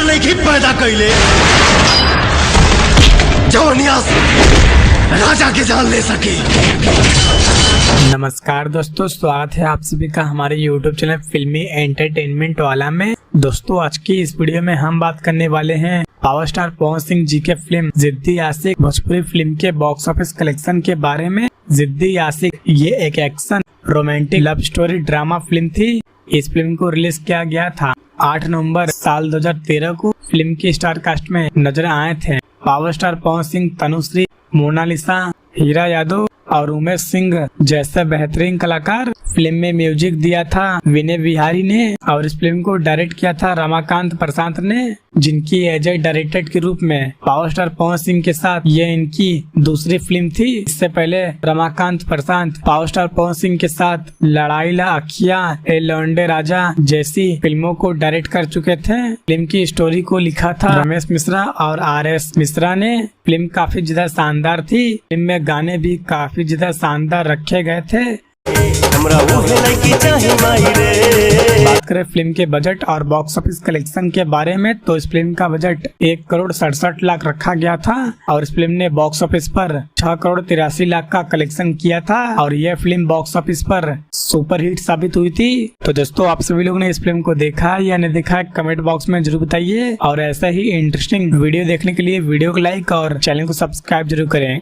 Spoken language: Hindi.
नहीं पैदा कैले जौनियास राजा की जान ले सके। नमस्कार दोस्तों, स्वागत है आप सभी का हमारे YouTube चैनल फिल्मी एंटरटेनमेंट वाला में। दोस्तों आज की इस वीडियो में हम बात करने वाले हैं पावर स्टार पवन सिंह जी के फिल्म जिद्दी आशिक भोजपुरी फिल्म के बॉक्स ऑफिस कलेक्शन के बारे में। जिद्दी आशिक ये एक action romantic love story drama film थी। इस फिल्म को रिलीज किया गया था 8 नवंबर साल 2013 को। फिल्म की स्टार कास्ट में नजर आए थे power star Pawan Singh, Tanushree, Mona Lisa, हीरा यादव और उमेश सिंह जैसे बेहतरीन कलाकार। फिल्म में म्यूजिक दिया था विनय बिहारी ने और इस फिल्म को डायरेक्ट किया था रमाकांत प्रशांत ने, जिनकी एज ए डायरेक्टर के रूप में पावर स्टार पवन सिंह के साथ ये इनकी दूसरी फिल्म थी। इससे पहले रमाकांत प्रशांत पावर स्टार पवन सिंह के साथ लड़ाई ला अखिया, ए लौंडे राजा जैसी फिल्मों को डायरेक्ट कर चुके थे। फिल्म की स्टोरी को लिखा था रमेश मिश्रा और RS मिश्रा ने। फिल्म काफी ज्यादा शानदार थी। फिल्म में गाने भी काफी ज्यादा शानदार रखे गए थे। बात करें फिल्म के बजट और बॉक्स ऑफिस कलेक्शन के बारे में तो इस फिल्म का बजट 1,67,00,000 रखा गया था और इस फिल्म ने बॉक्स ऑफिस पर 6,83,00,000 का कलेक्शन किया था और यह फिल्म बॉक्स ऑफिस पर सुपर हिट साबित हुई थी। तो दोस्तों आप सभी लोगों ने इस फिल्म को देखा या नहीं देखा कमेंट बॉक्स में जरूर बताइए और ऐसा ही इंटरेस्टिंग वीडियो देखने के लिए वीडियो को लाइक और चैनल को सब्सक्राइब जरूर करें।